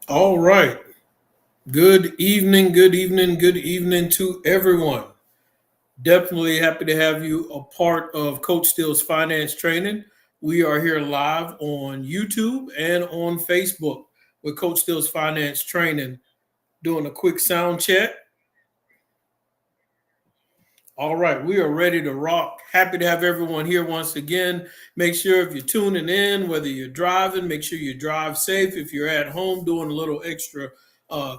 All right. Good evening to everyone. Definitely happy to have you a part of Coach Steele's finance training. We are here live on YouTube and on Facebook with Coach Steele's finance training, doing a quick sound check. All right, we are ready to rock. Happy to have everyone here once again. Make sure if you're tuning in, whether you're driving, make sure you drive safe. If you're at home doing a little extra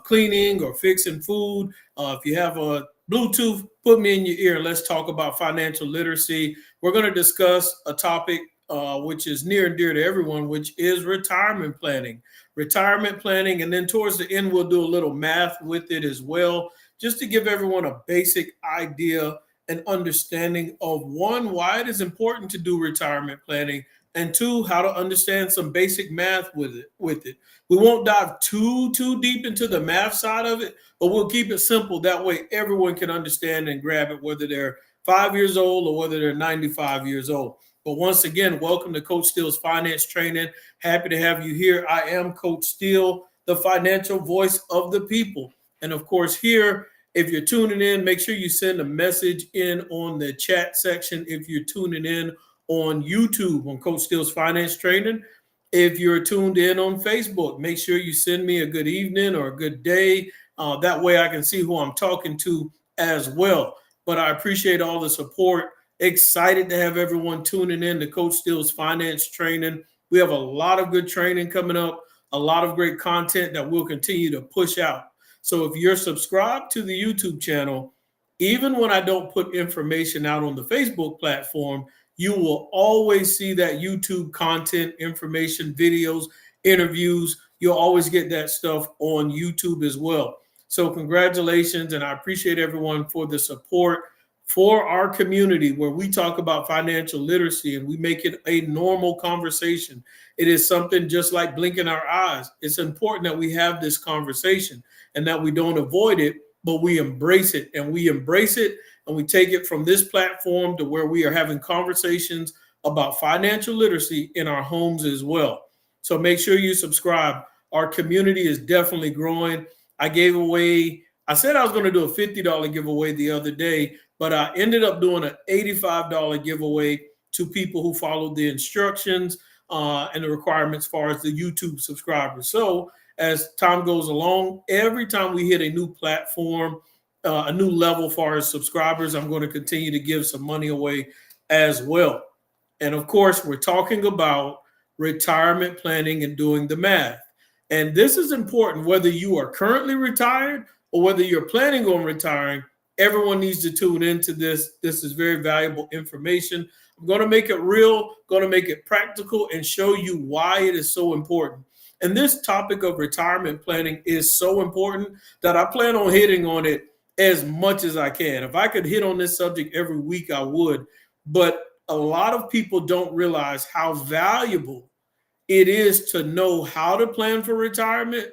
cleaning or fixing food, if you have a Bluetooth, put me in your ear. Let's talk about financial literacy. We're going to discuss a topic which is near and dear to everyone, which is retirement planning. Retirement planning, and then towards the end, we'll do a little math with it as well, just to give everyone a basic idea and understanding of one, why it is important to do retirement planning, and two, how to understand some basic math with it. We won't dive too deep into the math side of it, but we'll keep it simple. That way everyone can understand and grab it, whether they're 5 years old or whether they're 95 years old. But once again, welcome to Coach Steele's finance training. Happy to have you here. I am Coach Steele, the financial voice of the people. And of course, here, if you're tuning in, make sure you send a message in on the chat section. If you're tuning in on YouTube on Coach Steele's finance training, if you're tuned in on Facebook, make sure you send me a good evening or a good day. That way I can see who I'm talking to as well. But I appreciate all the support. Excited to have everyone tuning in to Coach Steele's finance training. We have a lot of good training coming up, a lot of great content that we'll continue to push out. So if you're subscribed to the YouTube channel, even when I don't put information out on the Facebook platform, you will always see that YouTube content, information, videos, interviews. You'll always get that stuff on YouTube as well. So congratulations, and I appreciate everyone for the support for our community where we talk about financial literacy and we make it a normal conversation. It is something just like blinking our eyes. It's important that we have this conversation and that we don't avoid it, but we embrace it. And we embrace it and we take it from this platform to where we are having conversations about financial literacy in our homes as well. So make sure you subscribe. Our community is definitely growing. I said I was going to do a $50 giveaway the other day, but I ended up doing an $85 giveaway to people who followed the instructions and the requirements as far as the YouTube subscribers. So as time goes along, every time we hit a new platform, a new level as far as subscribers, I'm going to continue to give some money away as well. And of course, we're talking about retirement planning and doing the math. And this is important whether you are currently retired or whether you're planning on retiring. Everyone needs to tune into this. This is very valuable information. I'm going to make it real, going to make it practical, and show you why it is so important. And this topic of retirement planning is so important that I plan on hitting on it as much as I can. If I could hit on this subject every week, I would. But a lot of people don't realize how valuable it is to know how to plan for retirement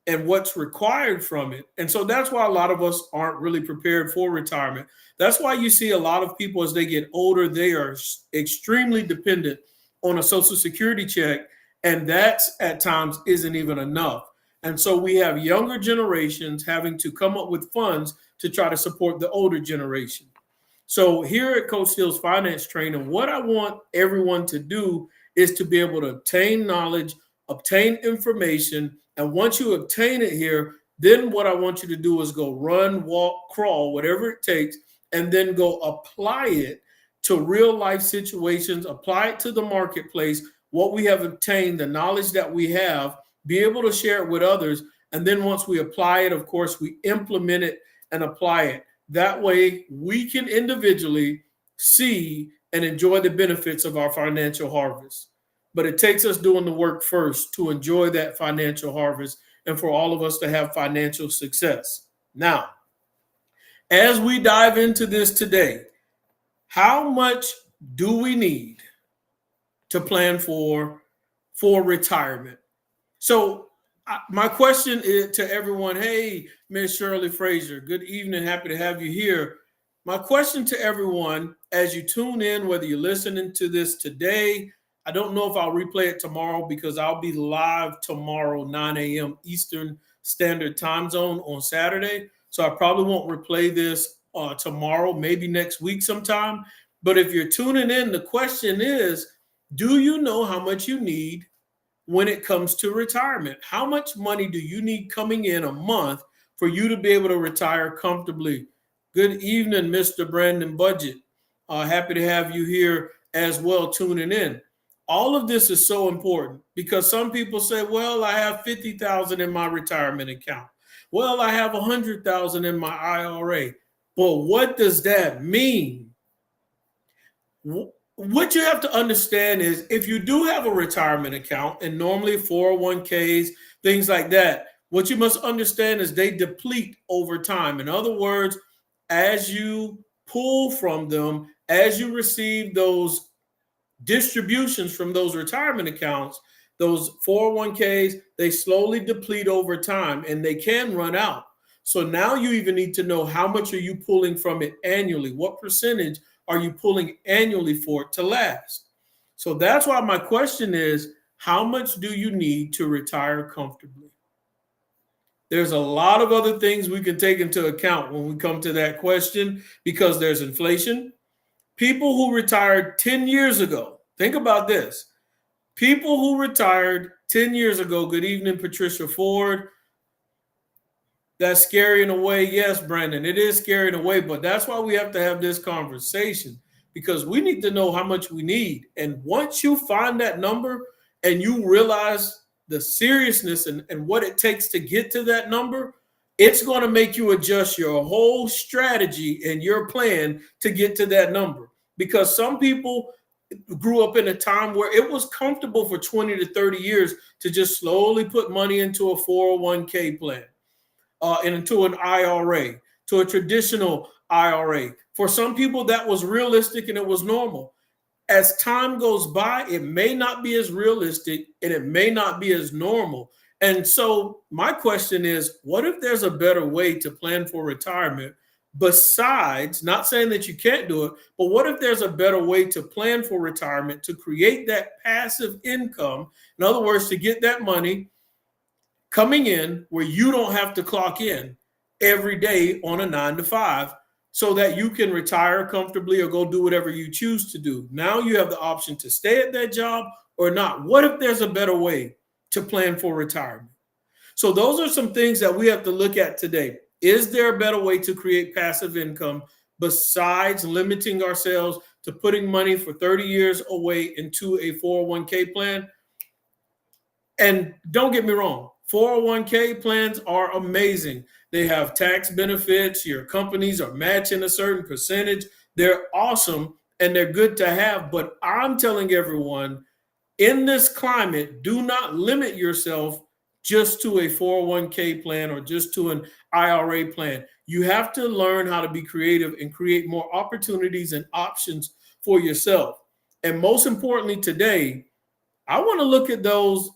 and what's required from it. And so that's why a lot of us aren't really prepared for retirement. That's why you see a lot of people as they get older, they are extremely dependent on a Social Security check. And that at times isn't even enough. And so we have younger generations having to come up with funds to try to support the older generation. So here at Coach Steele's Finance Training, what I want everyone to do is to be able to obtain knowledge, obtain information. And once you obtain it here, then what I want you to do is go run, walk, crawl, whatever it takes, and then go apply it to real life situations, apply it to the marketplace, what we have obtained, the knowledge that we have, be able to share it with others. And then once we apply it, of course, we implement it and apply it. That way we can individually see and enjoy the benefits of our financial harvest. But it takes us doing the work first to enjoy that financial harvest and for all of us to have financial success. Now, as we dive into this today, how much do we need to plan for retirement? So my question is to everyone, hey, Ms. Shirley Frazier, good evening. Happy to have you here. My question to everyone, as you tune in, whether you're listening to this today, I don't know if I'll replay it tomorrow because I'll be live tomorrow, 9 a.m. Eastern Standard Time Zone on Saturday. So I probably won't replay this tomorrow, maybe next week sometime. But if you're tuning in, the question is, do you know how much you need when it comes to retirement? How much money do you need coming in a month for you to be able to retire comfortably? Good evening, Mr. Brandon Budget. Happy to have you here as well, tuning in. All of this is so important because some people say, well, I have 50,000 in my retirement account. Well, I have 100,000 in my IRA. But what does that mean? What you have to understand is if you do have a retirement account, and normally 401ks, things like that, what you must understand is they deplete over time. In other words, as you pull from them, as you receive those distributions from those retirement accounts, those 401ks, they slowly deplete over time and they can run out. So now you even need to know how much are you pulling from it annually? What percentage are you pulling annually for it to last? So that's why my question is, how much do you need to retire comfortably? There's a lot of other things we can take into account when we come to that question because there's inflation. People who retired 10 years ago, think about this. People who retired 10 years ago, good evening, Patricia Ford. That's scary in a way. Yes, Brandon, it is scary in a way, but that's why we have to have this conversation because we need to know how much we need. And once you find that number and you realize the seriousness and what it takes to get to that number, it's going to make you adjust your whole strategy and your plan to get to that number. Because some people grew up in a time where it was comfortable for 20 to 30 years to just slowly put money into a 401k plan, and into an IRA, to a traditional IRA. For some people, that was realistic and it was normal. As time goes by, it may not be as realistic and it may not be as normal. And so my question is, what if there's a better way to plan for retirement besides, not saying that you can't do it, but what if there's a better way to plan for retirement to create that passive income? In other words, to get that money coming in where you don't have to clock in every day on a 9 to 5 so that you can retire comfortably or go do whatever you choose to do. Now you have the option to stay at that job or not. What if there's a better way to plan for retirement? So those are some things that we have to look at today. Is there a better way to create passive income besides limiting ourselves to putting money for 30 years away into a 401k plan? And don't get me wrong, 401k plans are amazing. They have tax benefits. Your companies are matching a certain percentage. They're awesome and they're good to have. But I'm telling everyone in this climate, do not limit yourself just to a 401k plan or just to an IRA plan. You have to learn how to be creative and create more opportunities and options for yourself. And most importantly today, I want to look at those.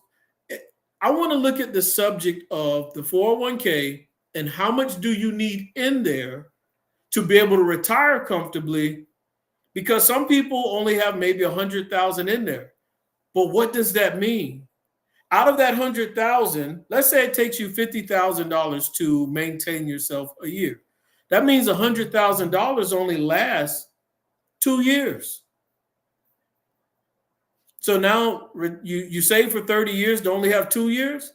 I want to look at the subject of the 401k and how much do you need in there to be able to retire comfortably, because some people only have maybe 100,000 in there. But what does that mean? Out of that 100,000, let's say it takes you $50,000 to maintain yourself a year. That means $100,000 only lasts 2 years. So now you save for 30 years to only have 2 years.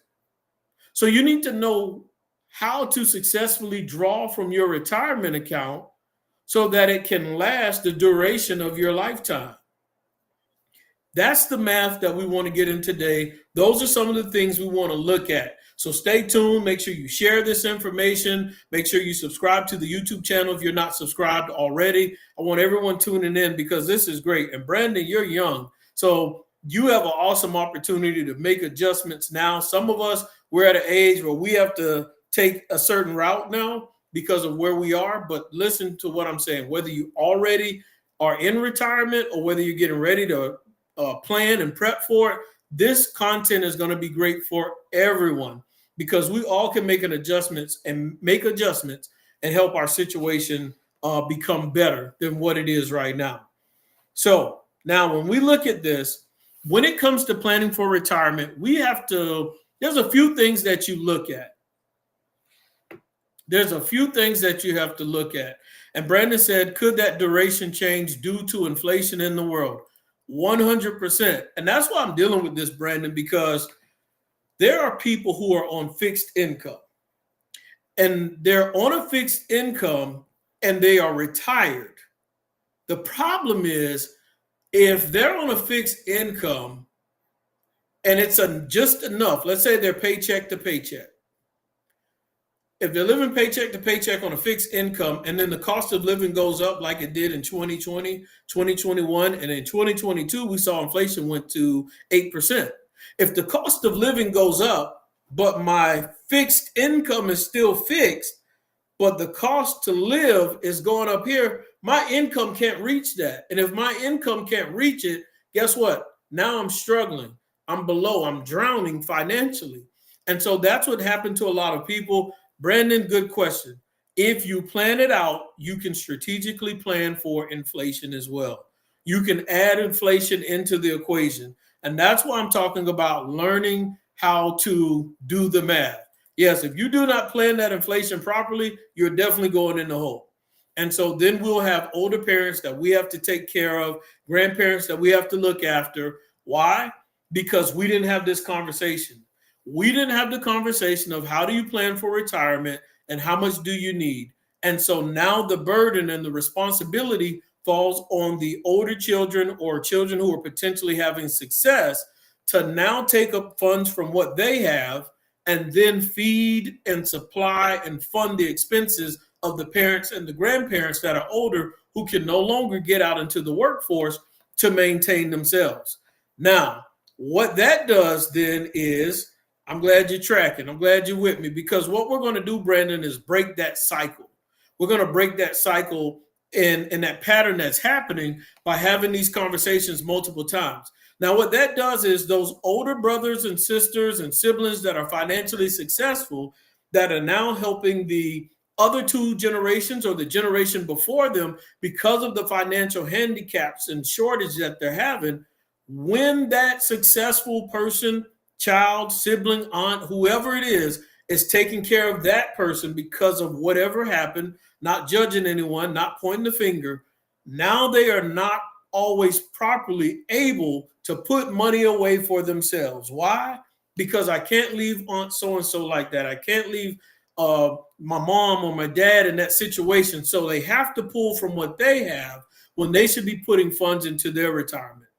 So you need to know how to successfully draw from your retirement account so that it can last the duration of your lifetime. That's the math that we want to get in today. Those are some of the things we want to look at. So stay tuned. Make sure you share this information. Make sure you subscribe to the YouTube channel if you're not subscribed already. I want everyone tuning in because this is great. And Brandon, you're young, so you have an awesome opportunity to make adjustments now. Some of us, we're at an age where we have to take a certain route now because of where we are. But listen to what I'm saying. Whether you already are in retirement or whether you're getting ready to plan and prep for it, this content is going to be great for everyone because we all can make adjustments and help our situation become better than what it is right now. So now when we look at this, when it comes to planning for retirement, there's a few things that you look at. There's a few things that you have to look at. And Brandon said, could that duration change due to inflation in the world? 100%. And that's why I'm dealing with this, Brandon, because there are people who are on fixed income. And they're on a fixed income and they are retired. The problem is, if they're on a fixed income and it's just enough, let's say they're paycheck to paycheck. If they're living paycheck to paycheck on a fixed income, and then the cost of living goes up like it did in 2020, 2021, and in 2022, we saw inflation went to 8%. If the cost of living goes up, but my fixed income is still fixed, but the cost to live is going up here, my income can't reach that. And if my income can't reach it, guess what? Now I'm struggling. I'm below. I'm drowning financially. And so that's what happened to a lot of people. Brandon, good question. If you plan it out, you can strategically plan for inflation as well. You can add inflation into the equation. And that's why I'm talking about learning how to do the math. Yes, if you do not plan that inflation properly, you're definitely going in the hole. And so then we'll have older parents that we have to take care of, grandparents that we have to look after. Why? Because we didn't have this conversation. We didn't have the conversation of how do you plan for retirement and how much do you need? And so now the burden and the responsibility falls on the older children or children who are potentially having success to now take up funds from what they have and then feed and supply and fund the expenses of the parents and the grandparents that are older who can no longer get out into the workforce to maintain themselves. Now, what that does then is, I'm glad you're tracking. I'm glad you're with me, because what we're going to do, Brandon, is break that cycle. We're going to break that cycle in that pattern that's happening by having these conversations multiple times. Now, what that does is those older brothers and sisters and siblings that are financially successful, that are now helping the other two generations or the generation before them because of the financial handicaps and shortage that they're having, when that successful person, child, sibling, aunt, whoever it is taking care of that person because of whatever happened, not judging anyone, not pointing the finger, now they are not always properly able to put money away for themselves. Why? Because I can't leave aunt so-and-so like that. I can't leave my mom or my dad in that situation. So they have to pull from what they have when they should be putting funds into their retirement.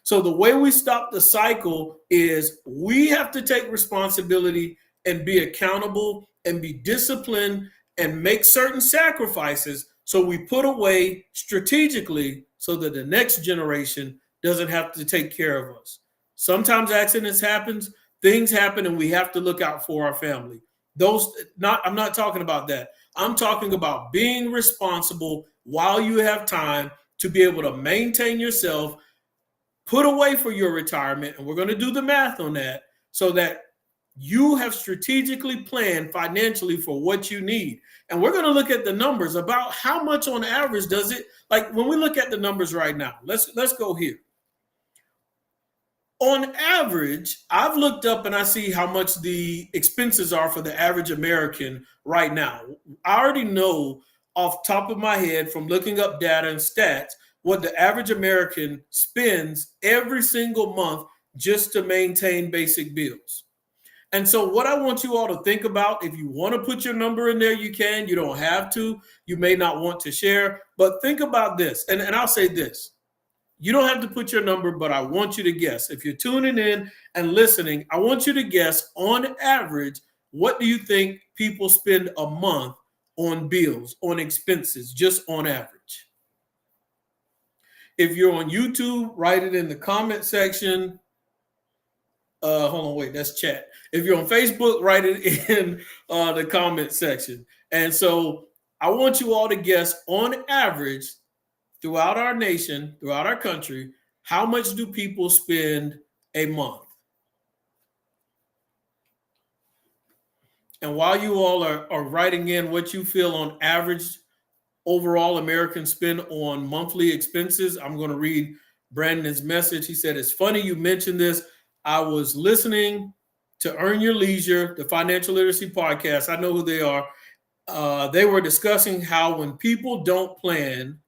So the way we stop the cycle is we have to take responsibility and be accountable and be disciplined and make certain sacrifices. So we put away strategically so that the next generation doesn't have to take care of us. Sometimes accidents happen, things happen, and we have to look out for our family. I'm not talking about that. I'm talking about being responsible while you have time to be able to maintain yourself, put away for your retirement, and we're going to do the math on that so that you have strategically planned financially for what you need. And we're going to look at the numbers about how much on average does it, like when we look at the numbers right now, let's go here. On average, I've looked up and I see how much the expenses are for the average American right now. I already know off the top of my head from looking up data and stats what the average American spends every single month just to maintain basic bills. And so what I want you all to think about, if you want to put your number in there, you can. You don't have to. You may not want to share. But think about this. And I'll say this. You don't have to put your number, but I want you to guess. If you're tuning in and listening, I want you to guess on average, what do you think people spend a month on bills, on expenses, just on average? If you're on YouTube, write it in the comment section. Hold on, wait, that's chat. If you're on Facebook, write it in the comment section. And so I want you all to guess on average throughout our nation, throughout our country, how much do people spend a month? And while you all are writing in what you feel on average overall Americans spend on monthly expenses, I'm going to read Brandon's message. He said, it's funny you mentioned this. I was listening to Earn Your Leisure, the financial literacy podcast. I know who they are. They were discussing how when people don't plan,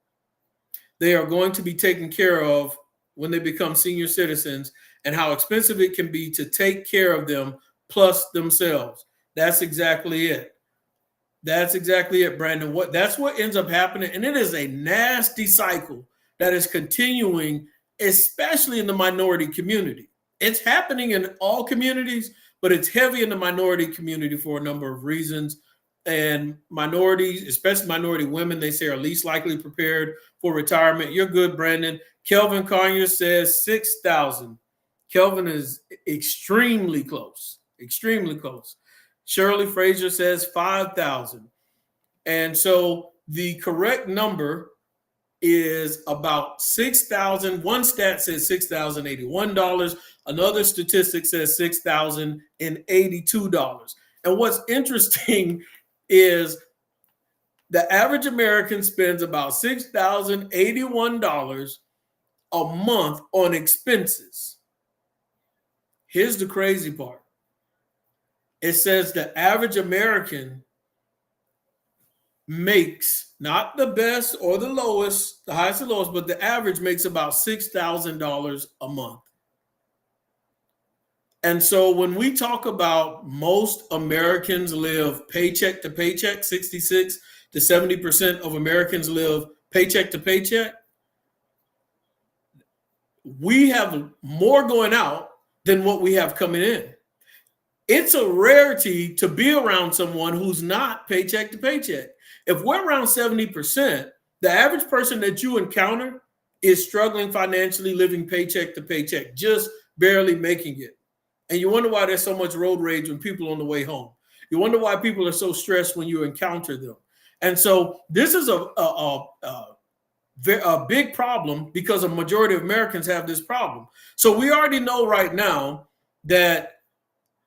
they are going to be taken care of when they become senior citizens, and how expensive it can be to take care of them plus themselves. That's exactly it. That's exactly it, Brandon. That's what ends up happening. And it is a nasty cycle that is continuing, especially in the minority community. It's happening in all communities, but it's heavy in the minority community for a number of reasons. And minorities, especially minority women, they say are least likely prepared for retirement. You're good, Brandon. Kelvin Conyers says 6,000. Kelvin is extremely close, extremely close. Shirley Frazier says 5,000. And so the correct number is about 6,000. One stat says $6,081. Another statistic says $6,082. And what's interesting is the average American spends about $6,081 a month on expenses. Here's the crazy part. It says the average American makes not the best or the lowest, the highest and lowest, but the average makes about $6,000 a month. And so when we talk about most Americans live paycheck to paycheck, 66 to 70% of Americans live paycheck to paycheck, we have more going out than what we have coming in. It's a rarity to be around someone who's not paycheck to paycheck. If we're around 70%, the average person that you encounter is struggling financially, living paycheck to paycheck, just barely making it. And you wonder why there's so much road rage when people are on the way home. You wonder why people are so stressed when you encounter them. And so this is a big problem because a majority of Americans have this problem. So we already know right now that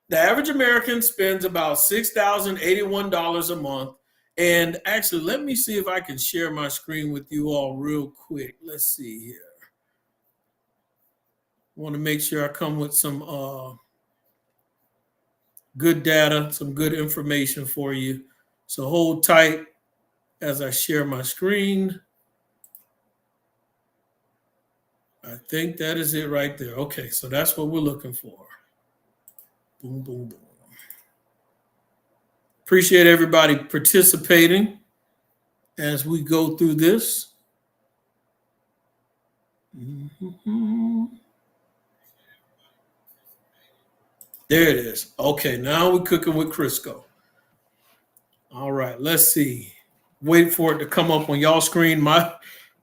the average American spends about $6,081 a month. And actually, let me see if I can share my screen with you all real quick. Let's see here. I want to make sure I come with some good data, some good information for you. So hold tight as I share my screen. I think that is it right there. Okay, so that's what we're looking for. Boom, boom, boom. Appreciate everybody participating as we go through this. Mm-hmm. There it is. Okay, now we're cooking with Crisco. All right, let's see. Wait for it to come up on y'all's screen. My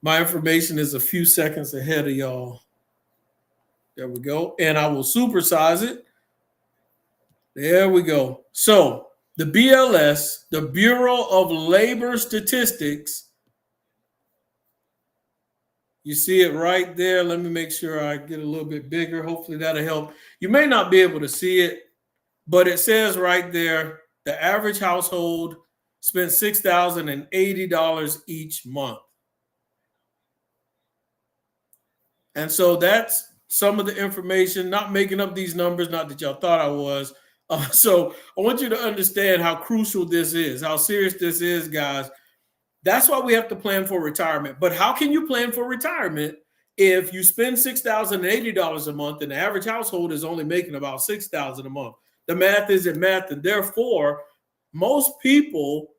information is a few seconds ahead of y'all. There we go. And I will supersize it. There we go. So the BLS, the Bureau of Labor Statistics, you see it right there. Let me make sure I get a little bit bigger. Hopefully that'll help. You may not be able to see it, but it says right there, the average household spent $6,080 each month. And so that's some of the information, not making up these numbers, not that y'all thought I was. So I want you to understand how crucial this is, how serious this is, guys. That's why we have to plan for retirement. But how can you plan for retirement if you spend $6,080 a month and the average household is only making about $6,000 a month? The math isn't math. And therefore, most people,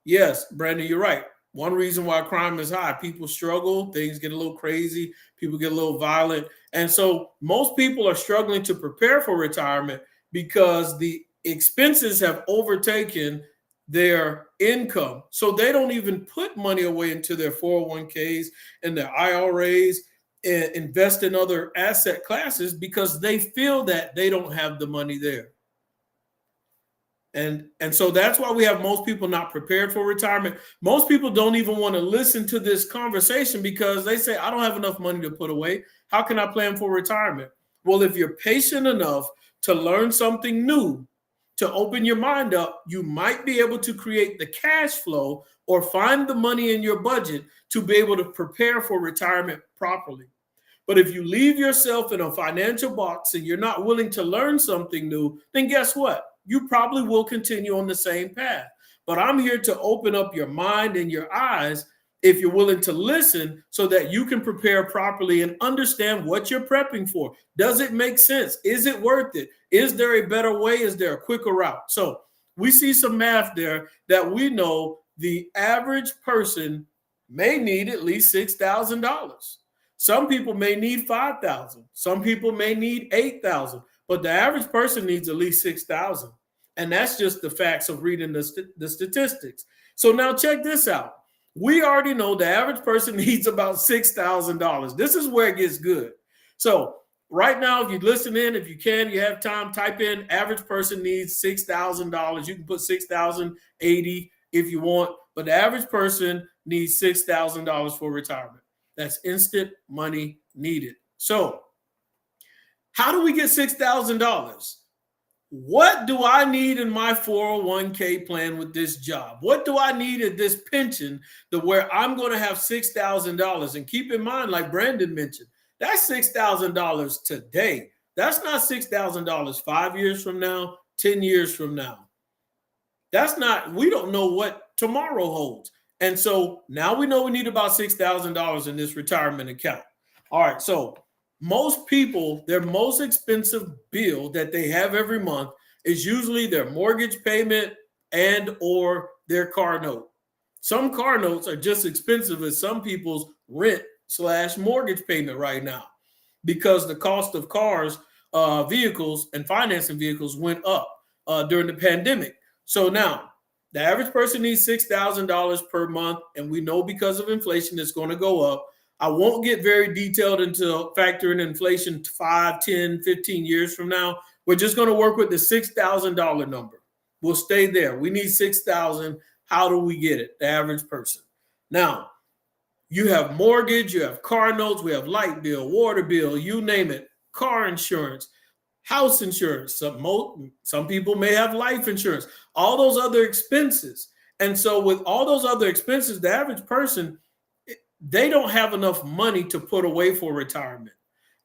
yes, Brandon, you're right. One reason why crime is high, people struggle, things get a little crazy, people get a little violent. And so most people are struggling to prepare for retirement because the expenses have overtaken their income. So they don't even put money away into their 401ks and their IRAs and invest in other asset classes because they feel that they don't have the money there. And so that's why we have most people not prepared for retirement. Most people don't even want to listen to this conversation because they say, I don't have enough money to put away. How can I plan for retirement? Well, if you're patient enough to learn something new, to open your mind up, you might be able to create the cash flow or find the money in your budget to be able to prepare for retirement properly. But if you leave yourself in a financial box and you're not willing to learn something new, then guess what? You probably will continue on the same path. But I'm here to open up your mind and your eyes if you're willing to listen so that you can prepare properly and understand what you're prepping for. Does it make sense? Is it worth it? Is there a better way? Is there a quicker route? So we see some math there that we know the average person may need at least $6,000. Some people may need 5,000. Some people may need 8,000, but the average person needs at least 6,000. And that's just the facts of reading the statistics. So now check this out. We already know the average person needs about $6,000. This is where it gets good. So right now, if you listen in, if you can, you have time, type in average person needs $6,000. You can put 6,080 if you want, but the average person needs $6,000 for retirement. That's instant money needed. So how do we get $6,000? What do I need in my 401k plan with this job? What do I need at this pension to where I'm going to have $6,000? And keep in mind, like Brandon mentioned, that's $6,000 today. That's not $6,000 5 years from now, 10 years from now. That's not, we don't know what tomorrow holds. And so now we know we need about $6,000 in this retirement account. All right. So most people, their most expensive bill that they have every month is usually their mortgage payment and or their car note. Some car notes are just expensive as some people's rent/mortgage payment right now because the cost of cars, vehicles, and financing vehicles went up during the pandemic. So now the average person needs $6,000 per month, and we know because of inflation it's going to go up. I won't get very detailed into factoring inflation 5, 10, 15 years from now. We're just going to work with the $6,000 number. We'll stay there. We need $6,000. How do we get it? The average person. Now, you have mortgage, you have car notes, we have light bill, water bill, you name it, car insurance, house insurance. Some people may have life insurance, all those other expenses. And so with all those other expenses, the average person, they don't have enough money to put away for retirement.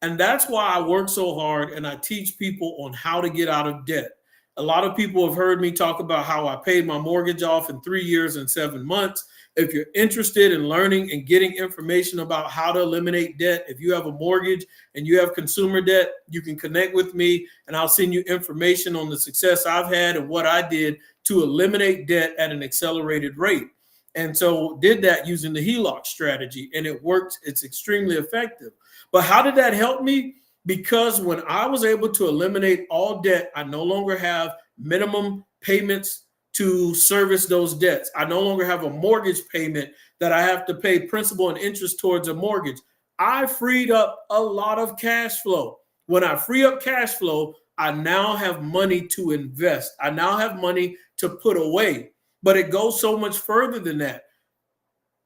And that's why I work so hard and I teach people on how to get out of debt. A lot of people have heard me talk about how I paid my mortgage off in 3 years and 7 months. If you're interested in learning and getting information about how to eliminate debt, if you have a mortgage and you have consumer debt, you can connect with me and I'll send you information on the success I've had and what I did to eliminate debt at an accelerated rate. And so did that using the HELOC strategy, and it works. It's extremely effective. But how did that help me? Because when I was able to eliminate all debt, I no longer have minimum payments to service those debts. I no longer have a mortgage payment that I have to pay principal and interest towards a mortgage. I freed up a lot of cash flow. When I free up cash flow, I now have money to invest. I now have money to put away. But it goes so much further than that.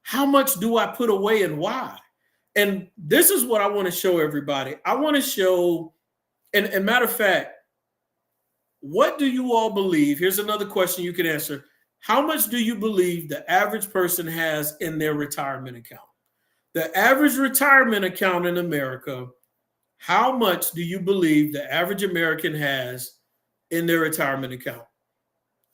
How much do I put away and why? And this is what I want to show everybody. I want to show, and matter of fact, what do you all believe? Here's another question you can answer. How much do you believe the average person has in their retirement account? The average retirement account in America, how much do you believe the average American has in their retirement account?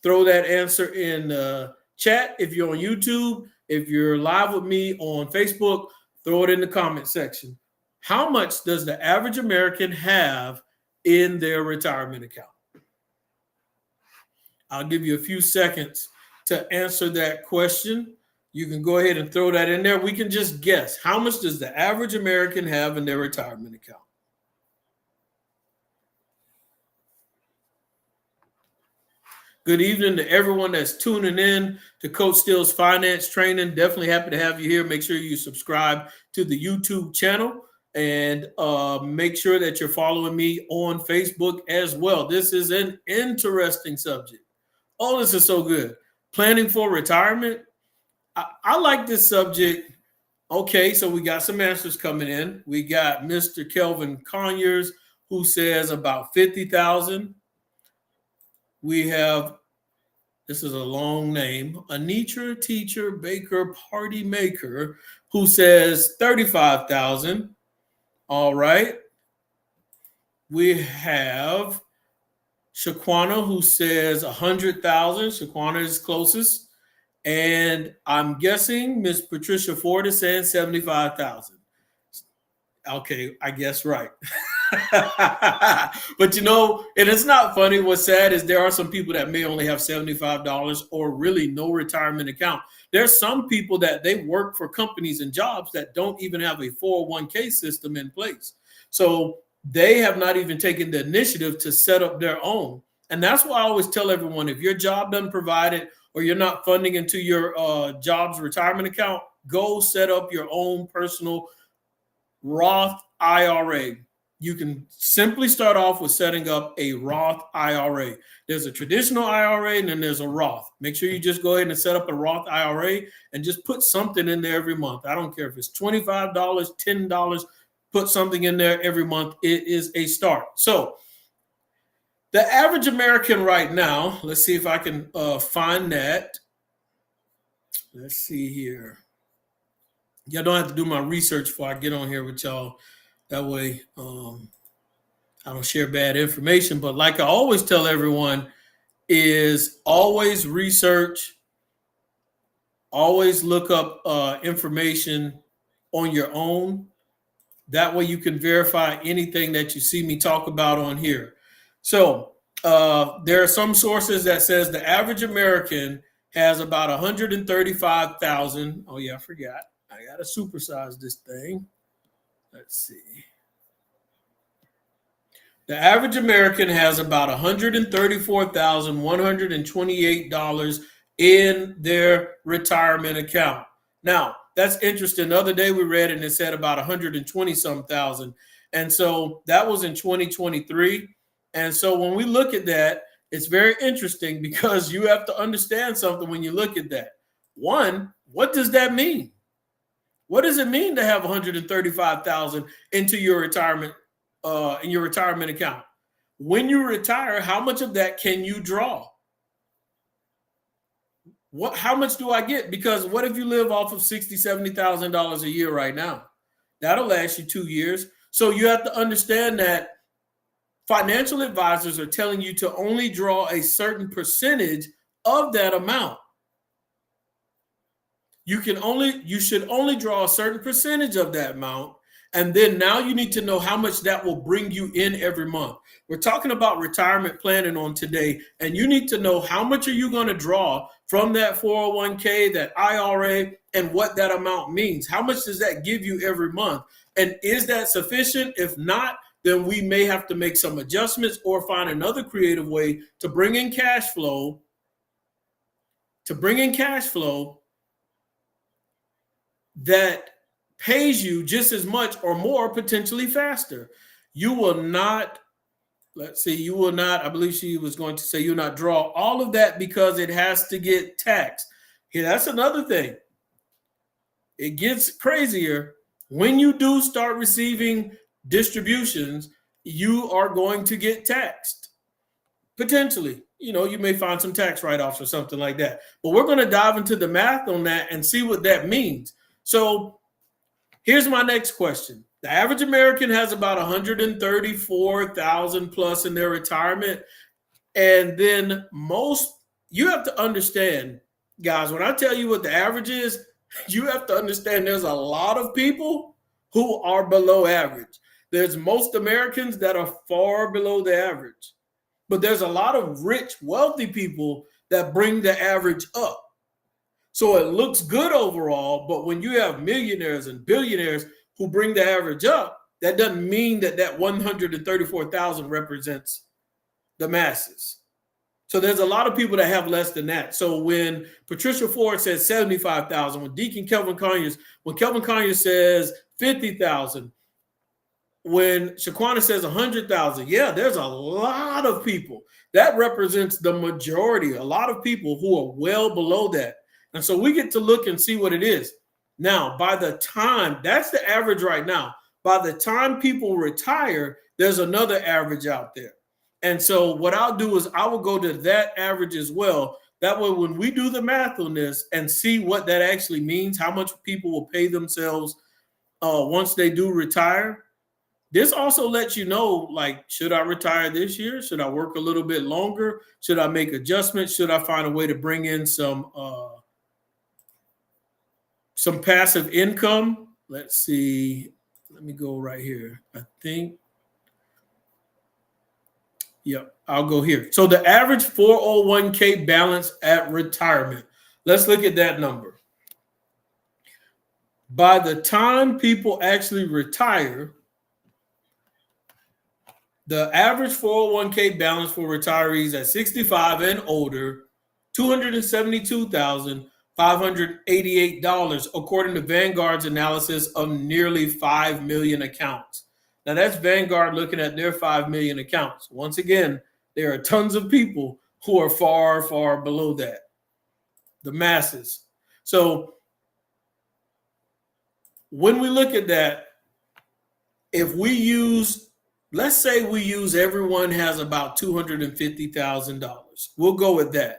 Throw that answer in the chat. If you're on YouTube, if you're live with me on Facebook, throw it in the comment section. How much does the average American have in their retirement account? I'll give you a few seconds to answer that question. You can go ahead and throw that in there. We can just guess. How much does the average American have in their retirement account? Good evening to everyone that's tuning in to Coach Steele's Finance Training. Definitely happy to have you here. Make sure you subscribe to the YouTube channel and make sure that you're following me on Facebook as well. This is an interesting subject. Oh, this is so good. Planning for retirement. I like this subject. Okay, so we got some answers coming in. We got Mr. Kelvin Conyers, who says about 50,000. We have, this is a long name, Anitra Teacher Baker Party Maker, who says 35,000. All right. We have Shaquana who says 100,000. Shaquana is closest. And I'm guessing Miss Patricia Ford is saying 75,000. Okay, I guess right. But and it's not funny. What's sad is there are some people that may only have $75 or really no retirement account. There's some people that they work for companies and jobs that don't even have a 401k system in place. So they have not even taken the initiative to set up their own. And that's why I always tell everyone, if your job doesn't provide it or you're not funding into your job's retirement account, go set up your own personal Roth IRA. You can simply start off with setting up a Roth IRA. There's a traditional IRA and then there's a Roth. Make sure you just go ahead and set up a Roth IRA and just put something in there every month. I don't care if it's $25, $10, put something in there every month. It is a start. So the average American right now, let's see if I can find that. Let's see here. Y'all don't have to do my research before I get on here with y'all. That way, I don't share bad information. But like I always tell everyone, is always research, always look up information on your own. That way you can verify anything that you see me talk about on here. So there are some sources that says the average American has about 135,000. Oh yeah, I forgot. I got to supersize this thing. Let's see. The average American has about $134,128 in their retirement account. Now, that's interesting. The other day we read and it said about 120 some thousand. And so that was in 2023. And so when we look at that, it's very interesting because you have to understand something when you look at that. One, what does that mean? What does it mean to have 135,000 into your retirement in your retirement account? When you retire, how much of that can you draw? How much do I get? Because what if you live off of $60,000, $70,000 a year right now? That'll last you 2 years. So you have to understand that financial advisors are telling you to only draw a certain percentage of that amount. You should only draw a certain percentage of that amount. And then now you need to know how much that will bring you in every month. We're talking about retirement planning on today, and you need to know how much are you going to draw from that 401k, that IRA, and what that amount means. How much does that give you every month? And is that sufficient? If not, then we may have to make some adjustments or find another creative way to bring in cash flow, that pays you just as much or more, potentially faster. You will not, I believe she was going to say, you'll not draw all of that because it has to get taxed. Yeah, that's another thing. It gets crazier. When you do start receiving distributions, you are going to get taxed. Potentially. You may find some tax write-offs or something like that. But we're going to dive into the math on that and see what that means. So here's my next question. The average American has about 134,000 plus in their retirement. And then you have to understand, guys, when I tell you what the average is, you have to understand there's a lot of people who are below average. There's most Americans that are far below the average. But there's a lot of rich, wealthy people that bring the average up. So it looks good overall, but when you have millionaires and billionaires who bring the average up, that doesn't mean that 134,000 represents the masses. So there's a lot of people that have less than that. So when Patricia Ford says 75,000, when Kelvin Conyers says 50,000, when Shaquana says 100,000, yeah, there's a lot of people. That represents the majority, a lot of people who are well below that. And so we get to look and see what it is. Now, by the time, that's the average right now. By the time people retire, there's another average out there. And so what I'll do is I will go to that average as well. That way, when we do the math on this and see what that actually means, how much people will pay themselves once they do retire, This also lets you know, like, should I retire this year? Should I work a little bit longer? Should I make adjustments? Should I find a way to bring in some passive income? Let's see. Let me go right here. I think. Yep, I'll go here. So the average 401k balance at retirement. Let's look at that number. By the time people actually retire, the average 401k balance for retirees at 65 and older, $272,588, according to Vanguard's analysis of nearly 5 million accounts. Now, that's Vanguard looking at their 5 million accounts. Once again, there are tons of people who are far, far below that, the masses. So when we look at that, if we use, let's say we use everyone has about $250,000. We'll go with that.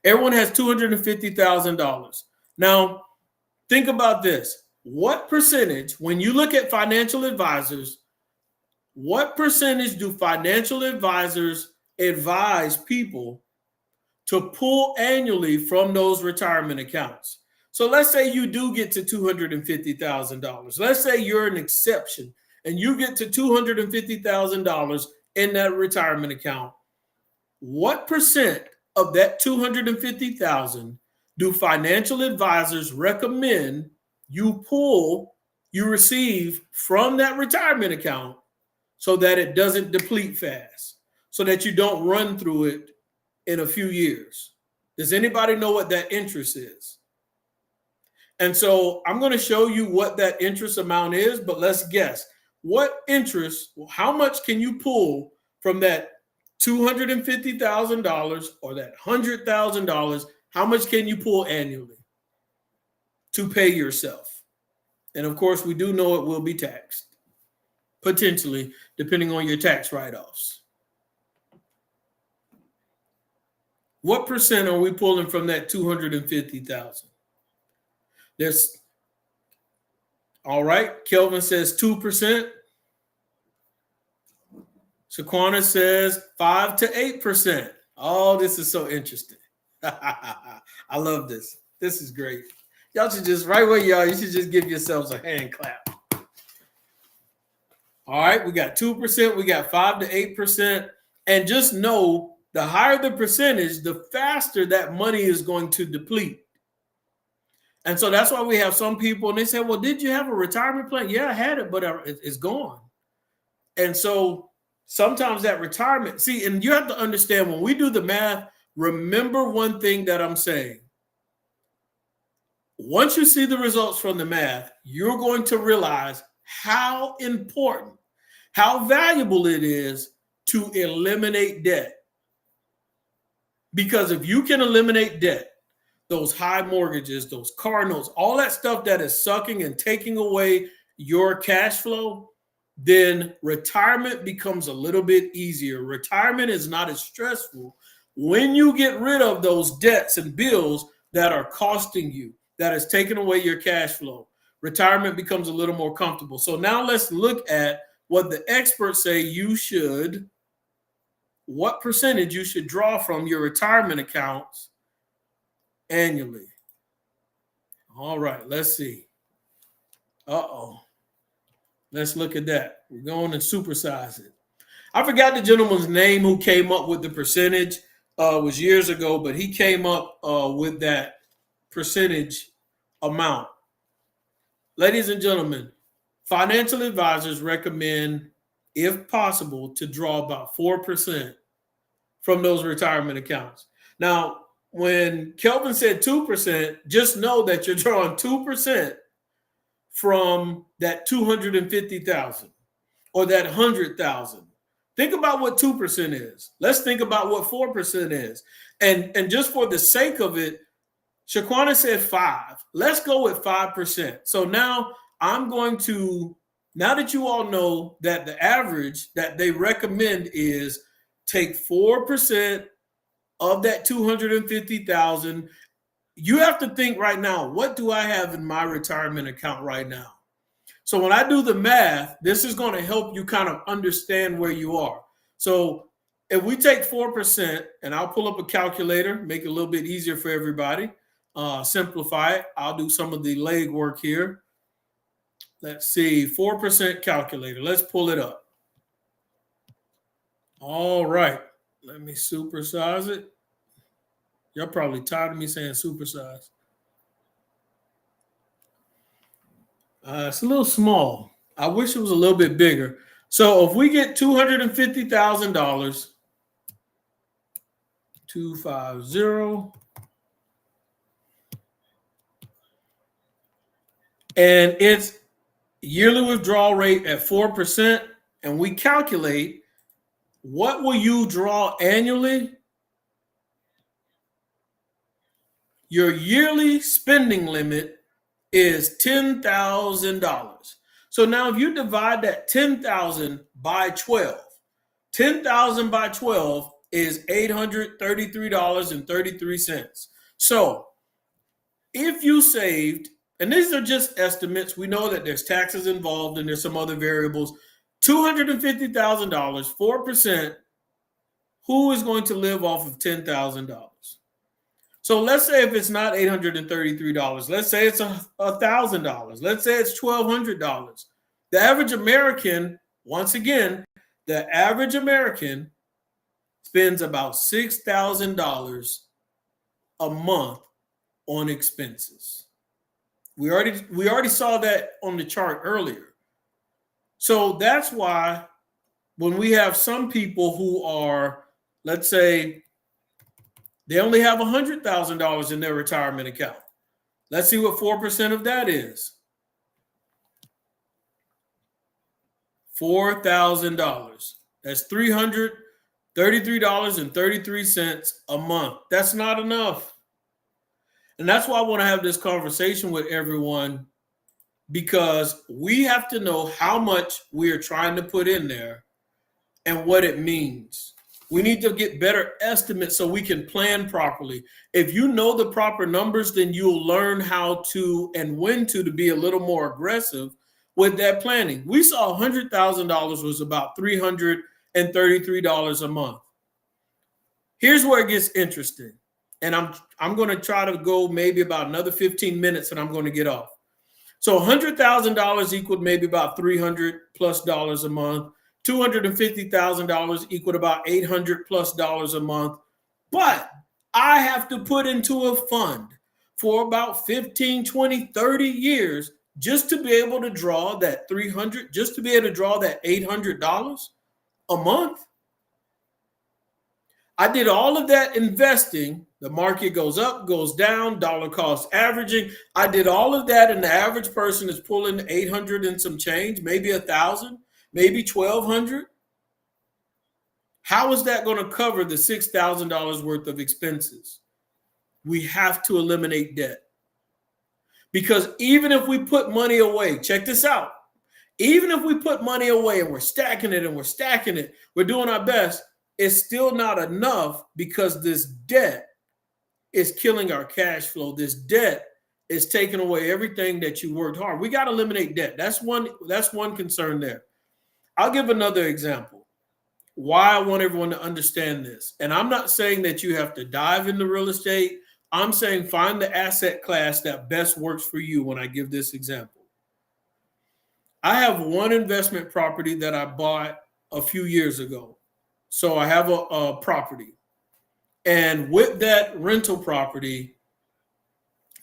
Everyone has $250,000. Now, think about this. What percentage, when you look at financial advisors, what percentage do financial advisors advise people to pull annually from those retirement accounts? So let's say you do get to $250,000. Let's say you're an exception and you get to $250,000 in that retirement account. What percent of that $250,000 do financial advisors recommend you receive from that retirement account so that it doesn't deplete fast, so that you don't run through it in a few years? Does anybody know what that interest is? And so I'm going to show you what that interest amount is, but let's guess. What interest, how much can you pull from that $250,000 or that $100,000? How much can you pull annually to pay yourself? And of course, we do know it will be taxed, potentially, depending on your tax write-offs. What percent are we pulling from that $250,000? There's, all right, Kelvin says 2%. Shaquana says 5 to 8%. Oh, this is so interesting. I love this. This is great. Y'all should just, right where you are, you should just give yourselves a hand clap. All right, we got 2%, we got 5 to 8%. And just know, the higher the percentage, the faster that money is going to deplete. And so that's why we have some people, and they say, well, did you have a retirement plan? Yeah, I had it, but it's gone. And so sometimes that retirement, see, and you have to understand, when we do the math, remember one thing that I'm saying. Once you see the results from the math, you're going to realize how important, how valuable it is to eliminate debt. Because if you can eliminate debt, those high mortgages, those car notes, all that stuff that is sucking and taking away your cash flow, then retirement becomes a little bit easier. Retirement is not as stressful when you get rid of those debts and bills that are costing you, that is taking away your cash flow. Retirement becomes a little more comfortable. So now let's look at what the experts say what percentage you should draw from your retirement accounts annually. All right, let's see. Let's look at that. We're going to supersize it. I forgot the gentleman's name who came up with the percentage. It was years ago, but he came up with that percentage amount. Ladies and gentlemen, financial advisors recommend, if possible, to draw about 4% from those retirement accounts. Now, when Kelvin said 2%, just know that you're drawing 2% from that 250,000 or that 100,000. Think about what 2% is. Let's think about what 4% is. And just for the sake of it, Shaquana said 5. Let's go with 5%. So now I'm going to, now that you all know that the average that they recommend is take 4% of that 250,000. You have to think right now, what do I have in my retirement account right now? So when I do the math, this is going to help you kind of understand where you are. So if we take 4%, and I'll pull up a calculator, make it a little bit easier for everybody, simplify it. I'll do some of the leg work here. Let's see, 4% calculator. Let's pull it up. All right. Let me supersize it. You're probably tired of me saying supersize. It's a little small. I wish it was a little bit bigger. So if we get $250,000, 250, and it's yearly withdrawal rate at 4%, and we calculate what will you draw annually? Your yearly spending limit is $10,000. So now if you divide that 10,000 by 12, 10,000 by 12 is $833.33. So if you saved, and these are just estimates, we know that there's taxes involved and there's some other variables, $250,000, 4%, who is going to live off of $10,000? So let's say if it's not $833, let's say it's $1,000. Let's say it's $1,200. The average American, once again, the average American spends about $6,000 a month on expenses. We already saw that on the chart earlier. So that's why when we have some people who are, let's say, they only have $100,000 in their retirement account. Let's see what 4% of that is. $4,000. That's $333.33 a month. That's not enough. And that's why I want to have this conversation with everyone, because we have to know how much we are trying to put in there and what it means. We need to get better estimates so we can plan properly. If you know the proper numbers, then you'll learn how to and when to be a little more aggressive with that planning. We saw $100,000 was about $333 a month. Here's where it gets interesting. And I'm going to try to go maybe about another 15 minutes and I'm going to get off. So $100,000 equaled maybe about $300+ a month. $250,000 equaled about $800+ a month. But I have to put into a fund for about 15, 20, 30 years just to be able to draw that $300, just to be able to draw that $800 a month. I did all of that investing. The market goes up, goes down, dollar cost averaging. I did all of that, and the average person is pulling 800 and some change, maybe 1,000. Maybe 1,200. How is that going to cover the $6,000 worth of expenses? We have to eliminate debt. Because even if we put money away, check this out. Even if we put money away and we're stacking it and we're stacking it, we're doing our best, it's still not enough because this debt is killing our cash flow. This debt is taking away everything that you worked hard. We got to eliminate debt. That's one concern there. I'll give another example why I want everyone to understand this. And I'm not saying that you have to dive into real estate. I'm saying find the asset class that best works for you when I give this example. I have one investment property that I bought a few years ago. So I have a property. And with that rental property,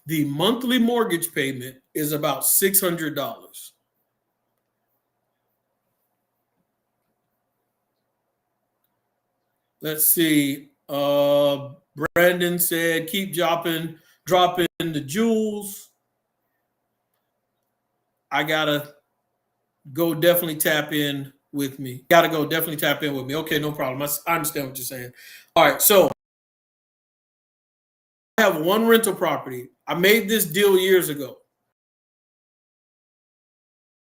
the monthly mortgage payment is about $600. Let's see. Brandon said, keep dropping the jewels. I gotta go definitely tap in with me. Okay, no problem. I understand what you're saying. All right, so I have one rental property. I made this deal years ago.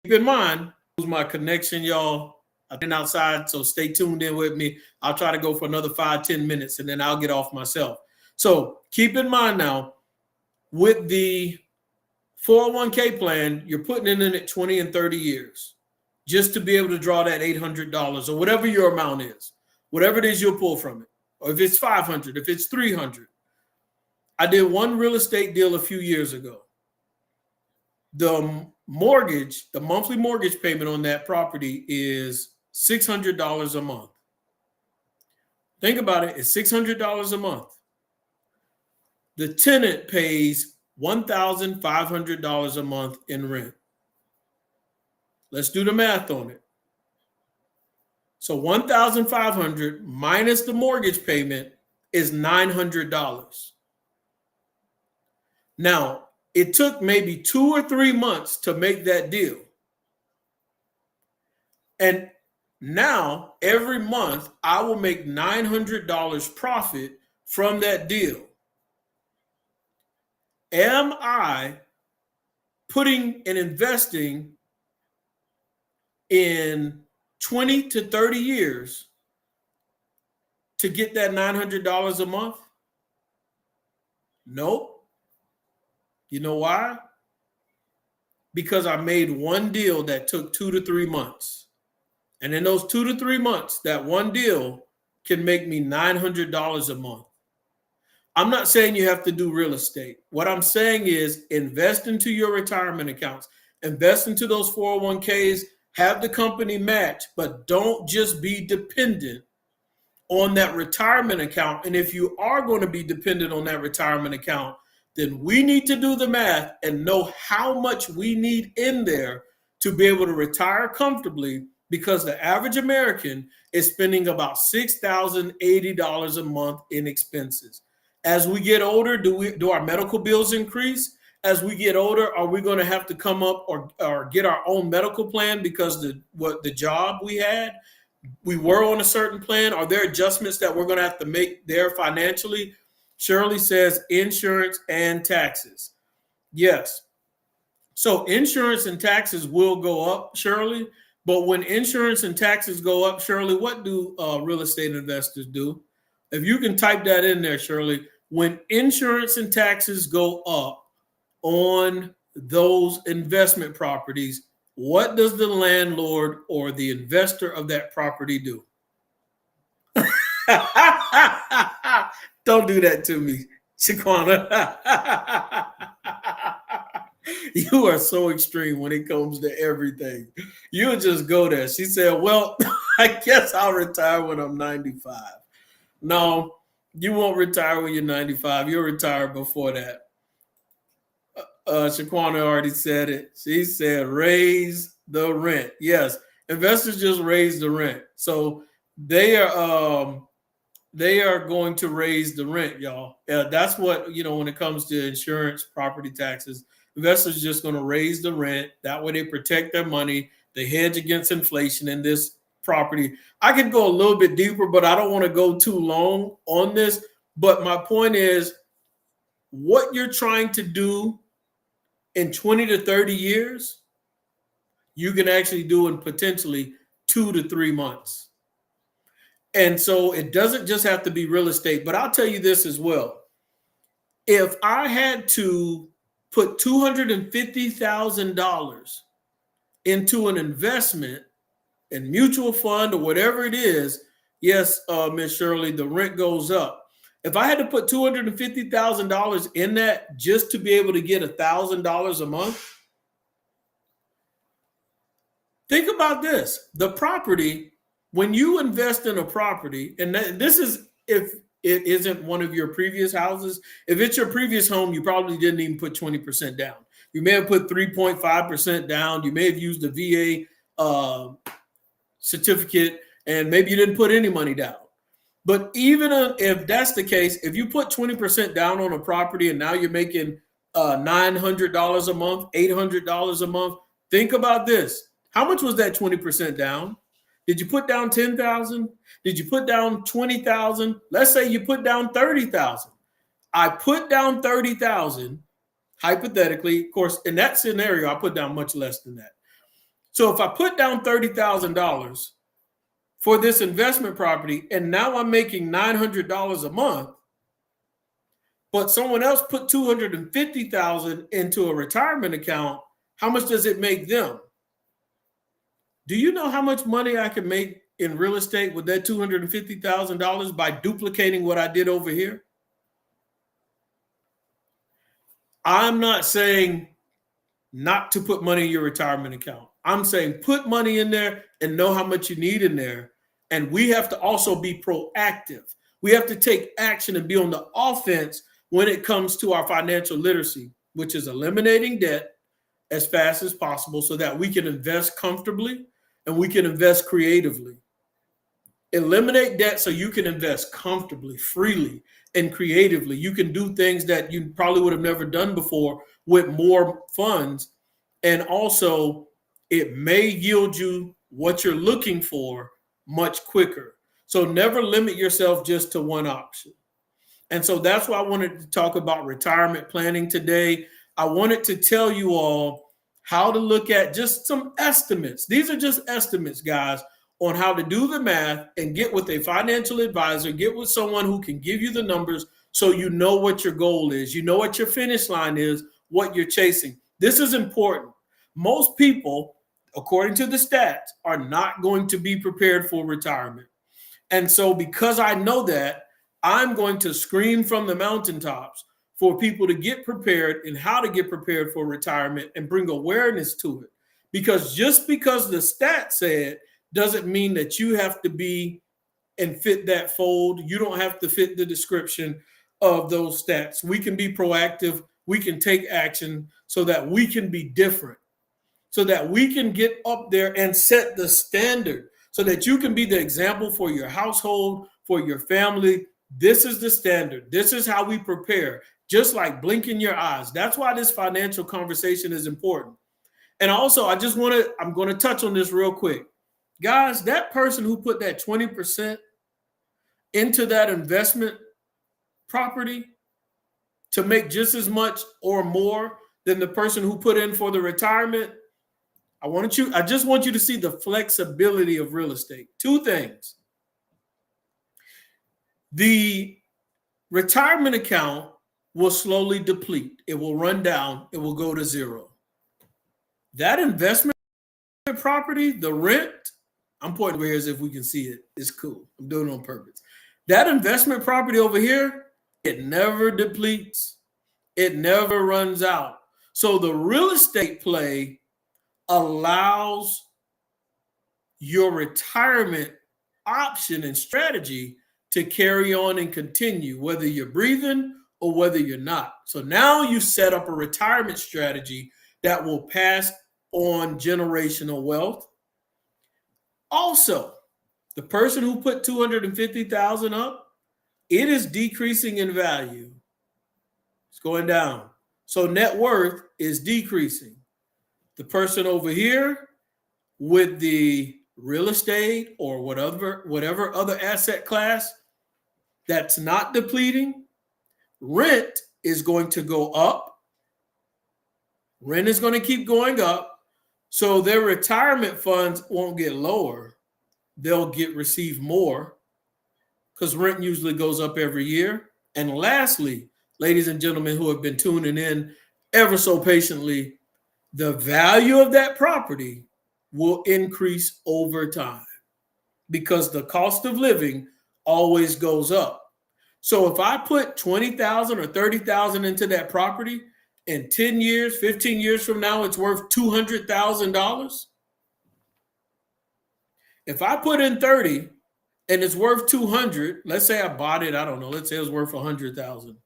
Keep in mind, lose my connection, y'all. I've been outside, so stay tuned in with me. I'll try to go for another 5-10 minutes, and then I'll get off myself. So keep in mind now, with the 401k plan, you're putting it in at 20 and 30 years just to be able to draw that $800 or whatever your amount is, whatever it is you'll pull from it. Or if it's 500, if it's 300. I did one real estate deal a few years ago. The mortgage, the monthly mortgage payment on that property is $600 a month. Think about it, it's $600 a month. The tenant pays $1,500 a month in rent. Let's do the math on it. So $1,500 minus the mortgage payment is $900. Now, it took maybe 2 or 3 months to make that deal. And now, every month, I will make $900 profit from that deal. Am I putting and investing in 20 to 30 years to get that $900 a month? Nope. You know why? Because I made one deal that took 2 to 3 months. And in those 2 to 3 months, that one deal can make me $900 a month. I'm not saying you have to do real estate. What I'm saying is invest into your retirement accounts, invest into those 401ks, have the company match, but don't just be dependent on that retirement account. And if you are going to be dependent on that retirement account, then we need to do the math and know how much we need in there to be able to retire comfortably, because the average American is spending about $6,080 a month in expenses. As we get older, do our medical bills increase? As we get older, are we going to have to come up or get our own medical plan because the job we were on a certain plan? Are there adjustments that we're going to have to make there financially? Shirley says insurance and taxes. Yes. So insurance and taxes will go up, Shirley. But when insurance and taxes go up, Shirley, what do real estate investors do? If you can type that in there, Shirley, when insurance and taxes go up on those investment properties, what does the landlord or the investor of that property do? Don't do that to me, Shaquana. You are so extreme when it comes to everything. You'll just go there. She said, well, I guess I'll retire when I'm 95. No, you won't retire when you're 95. You'll retire before that. Shaquana already said it. She said, raise the rent. Yes, investors just raise the rent. So they are going to raise the rent, y'all. That's what, when it comes to insurance, property taxes, investors are just going to raise the rent. That way they protect their money. They hedge against inflation in this property. I could go a little bit deeper, but I don't want to go too long on this. But my point is, what you're trying to do in 20 to 30 years, you can actually do in potentially 2 to 3 months. And so it doesn't just have to be real estate, but I'll tell you this as well. If I had to put $250,000 into an investment in mutual fund or whatever it is, yes, Ms. Shirley, the rent goes up. If I had to put $250,000 in that just to be able to get $1,000 a month, think about this. The property, when you invest in a property, and this is if it isn't one of your previous houses. If it's your previous home, you probably didn't even put 20% down. You may have put 3.5% down. You may have used a VA certificate, and maybe you didn't put any money down. But even if that's the case, if you put 20% down on a property and now you're making $900 a month, $800 a month, think about this. How much was that 20% down? Did you put down $10,000? Did you put down $20,000? Let's say you put down $30,000. I put down $30,000, hypothetically. Of course, in that scenario, I put down much less than that. So if I put down $30,000 for this investment property, and now I'm making $900 a month, but someone else put 250,000 into a retirement account, how much does it make them? Do you know how much money I can make in real estate with that $250,000 by duplicating what I did over here? I'm not saying not to put money in your retirement account. I'm saying put money in there and know how much you need in there. And we have to also be proactive. We have to take action and be on the offense when it comes to our financial literacy, which is eliminating debt as fast as possible so that we can invest comfortably and we can invest creatively. Eliminate debt so you can invest comfortably, freely, and creatively. You can do things that you probably would have never done before with more funds. And also, it may yield you what you're looking for much quicker. So never limit yourself just to one option. And so that's why I wanted to talk about retirement planning today. I wanted to tell you all how to look at just some estimates. These are just estimates, guys, on how to do the math and get with a financial advisor, get with someone who can give you the numbers so you know what your goal is, you know what your finish line is, what you're chasing. This is important. Most people, according to the stats, are not going to be prepared for retirement. And so because I know that, I'm going to scream from the mountaintops for people to get prepared and how to get prepared for retirement and bring awareness to it. Because just because the stats say it doesn't mean that you have to be and fit that fold. You don't have to fit the description of those stats. We can be proactive. We can take action so that we can be different, so that we can get up there and set the standard, so that you can be the example for your household, for your family. This is the standard. This is how we prepare, just like blinking your eyes. That's why this financial conversation is important. And also, I'm going to touch on this real quick. Guys, that person who put that 20% into that investment property to make just as much or more than the person who put in for the retirement, I just want you to see the flexibility of real estate. Two things. The retirement account will slowly deplete. It will run down. It will go to zero. That investment property, the rent, I'm pointing over here as if we can see it. It's cool. I'm doing it on purpose. That investment property over here, it never depletes. It never runs out. So the real estate play allows your retirement option and strategy to carry on and continue, whether you're breathing or whether you're not. So now you set up a retirement strategy that will pass on generational wealth. Also, the person who put 250,000 up, it is decreasing in value. It's going down. So net worth is decreasing. The person over here with the real estate or whatever other asset class that's not depleting, rent is going to go up. Rent is going to keep going up. So their retirement funds won't get lower. They'll receive more because rent usually goes up every year. And lastly, ladies and gentlemen who have been tuning in ever so patiently, the value of that property will increase over time because the cost of living always goes up. So if I put 20,000 or 30,000 into that property, in 10 years, 15 years from now, it's worth $200,000. If I put in 30 and it's worth 200, let's say I bought it, I don't know, let's say it was worth 100,000.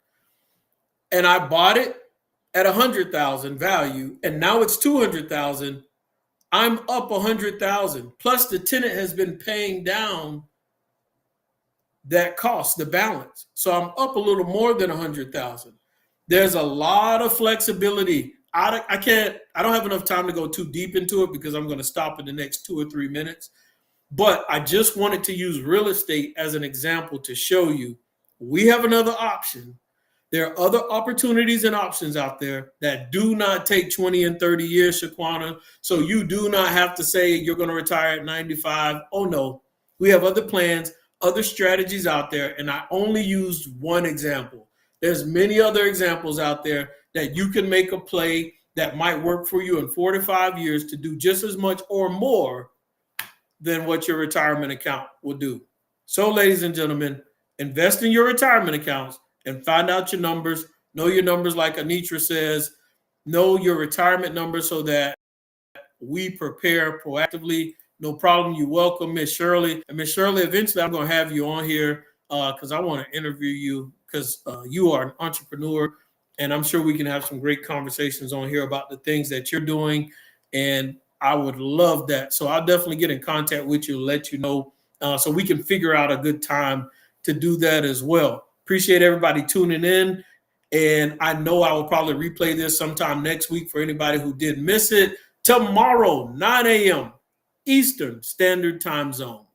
And I bought it at 100,000 value, and now it's 200,000. I'm up 100,000. Plus the tenant has been paying down that cost, the balance. So I'm up a little more than 100,000. There's a lot of flexibility. I don't have enough time to go too deep into it because I'm going to stop in the next 2 or 3 minutes. But I just wanted to use real estate as an example to show you we have another option. There are other opportunities and options out there that do not take 20 and 30 years, Shaquana. So you do not have to say you're going to retire at 95. Oh, no. We have other plans, other strategies out there. And I only used one example. There's many other examples out there that you can make a play that might work for you in 4 to 5 years to do just as much or more than what your retirement account will do. So, ladies and gentlemen, invest in your retirement accounts and find out your numbers. Know your numbers, like Anitra says. Know your retirement numbers so that we prepare proactively. No problem. You're welcome, Miss Shirley. And Miss Shirley, eventually I'm going to have you on here because I want to interview you because you are an entrepreneur. And I'm sure we can have some great conversations on here about the things that you're doing. And I would love that. So I'll definitely get in contact with you, let you know, so we can figure out a good time to do that as well. Appreciate everybody tuning in. And I know I will probably replay this sometime next week for anybody who did miss it. Tomorrow, 9 a.m. Eastern Standard Time Zone.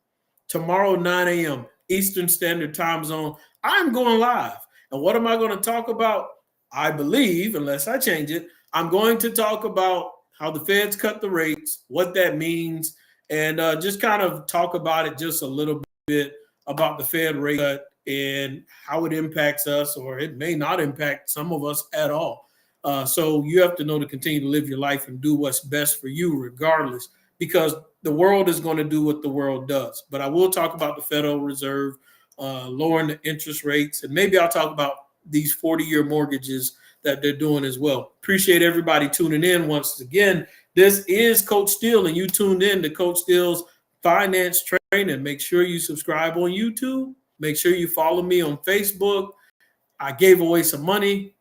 Tomorrow, 9 a.m. Eastern Standard Time Zone. I'm going live. And what am I going to talk about? I believe, unless I change it, I'm going to talk about how the Feds cut the rates, what that means, and just kind of talk about it just a little bit about the Fed rate cut and how it impacts us, or it may not impact some of us at all. So you have to know to continue to live your life and do what's best for you regardless, because the world is going to do what the world does. But I will talk about the Federal Reserve lowering the interest rates, and maybe I'll talk about these 40-year mortgages that they're doing as well. Appreciate everybody tuning in once again. This is Coach Steele, and you tuned in to Coach Steele's Finance Training. Make sure you subscribe on YouTube. Make sure you follow me on Facebook. I gave away some money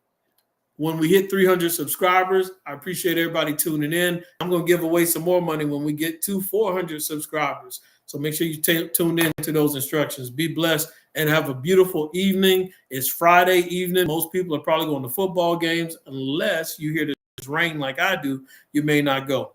when we hit 300 subscribers. I appreciate everybody tuning in. I'm going to give away some more money when we get to 400 subscribers. So make sure you tune in to those instructions. Be blessed and have a beautiful evening. It's Friday evening. Most people are probably going to football games. Unless you hear this rain like I do, you may not go.